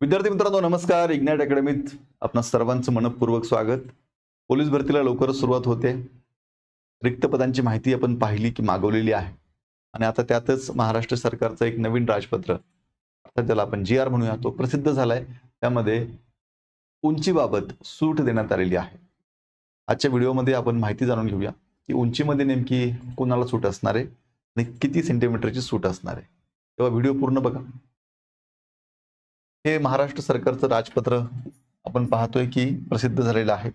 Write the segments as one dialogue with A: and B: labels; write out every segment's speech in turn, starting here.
A: विद्यार्थी मित्रांनो नमस्कार. इग्नाइट अकॅडमीत आपणा सर्वांचं मनपूर्वक स्वागत. पोलीस भरतीला लवकरच सुरुवात होते. रिक्त पदांची माहिती आपण पाहिली की मागवलेली आहे आणि आता त्यातच महाराष्ट्र सरकारचं एक नवीन राजपत्र अर्थात ज्याला आपण GR म्हणूया तो प्रसिद्ध झालाय. त्यामध्ये उंचीबाबत सूट देण्यात आलेली आहे. आजच्या व्हिडिओमध्ये आपण माहिती जाणून घेऊया की उंचीमध्ये नेमकी कोणाला सूट असणार आहे आणि किती सेंटीमीटरची सूट असणार आहे. तेव्हा व्हिडिओ पूर्ण बघा. हे महाराष्ट्र सरकारचं राजपत्र आपण पाहतोय की प्रसिद्ध झालेलं आहे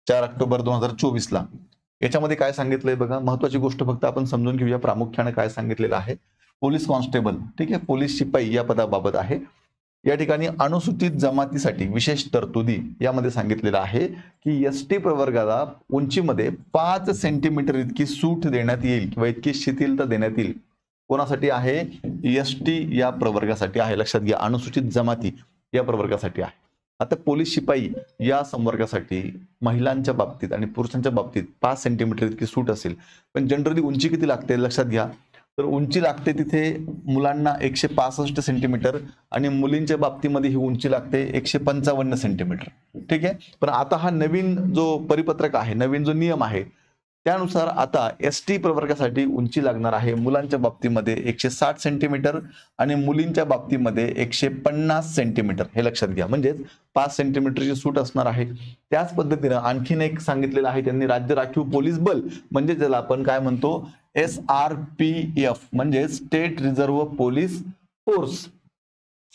A: 4 ऑक्टोबर 2024 ला. याच्यामध्ये काय सांगितलंय बघा. महत्त्वाची गोष्ट फक्त आपण समजून घेऊया. प्रामुख्याने काय सांगितलेलं आहे. पोलीस कॉन्स्टेबल, ठीक आहे, पोलीस शिपाई या पदाबाबत आहे. या ठिकाणी अनुसूचित जमातीसाठी विशेष तरतुदी यामध्ये सांगितलेलं आहे की ST प्रवर्गाला उंचीमध्ये 5 सेंटीमीटर इतकी सूट देण्यात येईल किंवा इतकी शिथिलता देण्यात येईल. कोणासाठी आहे? ST या प्रवर्गासाठी आहे. लक्षात घ्या, अनुसूचित जमाती या प्रवर्गासाठी आहे. आता पोलीस शिपाई या संवर्गासाठी महिलांच्या बाबतीत आणि पुरुषांच्या बाबतीत 5 सेंटीमीटर इतकी सूट असेल. पण जनरली उंची किती लागते लक्षात घ्या. तर उंची लागते तिथे मुलांना 165 सेंटीमीटर आणि मुलींच्या बाबतीमध्ये ही उंची लागते 155 सेंटीमीटर. ठीक आहे. पण आता हा नवीन जो परिपत्रक आहे, नवीन जो नियम आहे त्यानुसार आता ST प्रवर्गासाठी उंची लागणार आहे मुलांच्या बाबतीमध्ये 160 सेंटीमीटर आणि मुलींच्या बाबतीमध्ये 150 सेंटीमीटर. हे लक्षात घ्या. म्हणजेच 5 सेंटीमीटरची सूट असणार आहे. त्याच पद्धतीने आणखीन एक सांगितलेलं आहे त्यांनी, राज्य राखीव पोलीस बल म्हणजे ज्याला आपण काय म्हणतो SRPF म्हणजे स्टेट रिझर्व्ह पोलीस फोर्स.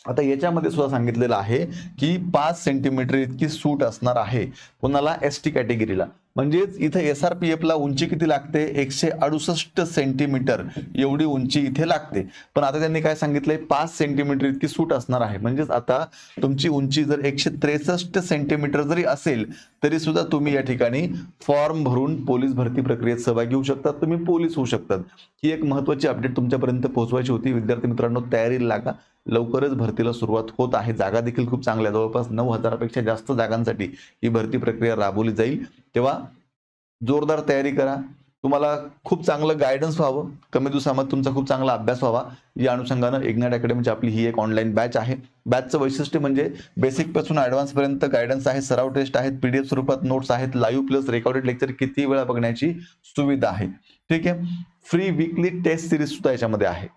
A: आता याच्यामध्ये सुद्धा सांगितलेलं आहे की 5 सेंटीमीटर इतकी सूट असणार आहे कोणाला? ST कॅटेगरीला. म्हणजेच इथे SRPF ला उंची किती लागते? 168 सेंटीमीटर एवढी उंची इथे लागते. पण आता त्यांनी काय सांगितलंय? 5 सेंटीमीटर इतकी सूट असणार आहे. म्हणजेच आता तुमची उंची जर 163 सेंटीमीटर जरी असेल तरी सुद्धा तुम्ही या ठिकाणी फॉर्म भरून पोलीस भरती प्रक्रियेत सहभागी होऊ शकतात. तुम्ही पोलीस होऊ शकतात. ही एक महत्त्वाची अपडेट तुमच्यापर्यंत पोहोचवायची होती. विद्यार्थी मित्रांनो तयारीला लागा. लवकरच भरतीला सुरुवात होत आहे. जागा देखील खूप चांगल्या, जवळपास 9,000 पेक्षा जास्त जागांसाठी ही भरती प्रक्रिया राबवली जाईल. तेव्हा जोरदार तयारी करा. तुम्हाला खूप चांगलं गायडन्स व्हावं, कमी दिवसामध्ये तुमचा खूप चांगला अभ्यास व्हावा या अनुषंगाने इग्नाइट अकॅडमीची आपली ही एक ऑनलाईन बॅच आहे. बॅचचं वैशिष्ट्य म्हणजे बेसिक पासून ॲडव्हान्स पर्यंत गायडन्स आहे, सराव टेस्ट आहेत, PDF स्वरूपात नोट्स आहेत, लाईव्ह प्लस रेकॉर्डेड लेक्चर किती वेळा बघण्याची सुविधा आहे. ठीक आहे. फ्री वीकली टेस्ट सिरीज सुद्धा याच्यामध्ये आहे.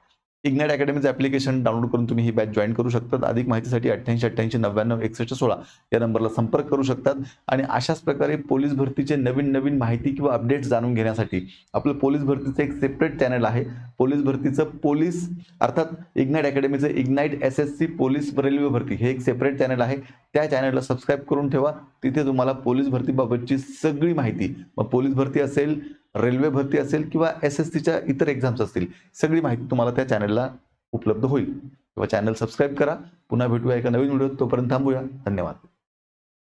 A: इग्नाइट अकॅडमीचं ॲप्लिकेशन डाउनलोड करून तुम्ही ही बॅच जॉईन करू शकतात. अधिक माहितीसाठी 88 99 61 16 या नंबरला संपर्क करू शकतात. आणि अशाच प्रकारे पोलीस भरतीचे नवीन माहिती किंवा अपडेट्स जाणून घेण्यासाठी आपलं पोलीस भरतीचं एक सेपरेट चॅनल आहे. पोलीस भरतीचं पोलीस अर्थात इग्नाइट अकॅडमीचं इग्नाइट SSC पोलीस रेल्वे भरती हे एक सेपरेट चॅनल आहे. त्या चॅनलला सबस्क्राईब करून ठेवा. तिथे तुम्हाला पोलीस भरतीबाबतची सगळी माहिती, मग पोलीस भरती असेल, रेल्वे भरती असेल किंवा SSCच्या इतर एक्झाम्स असतील, सगळी माहिती तुम्हाला त्या चॅनलला उपलब्ध होईल. तेव्हा चॅनल सबस्क्राईब करा. पुन्हा भेटूया एका नवीन व्हिडिओत. तोपर्यंत थांबूया. धन्यवाद.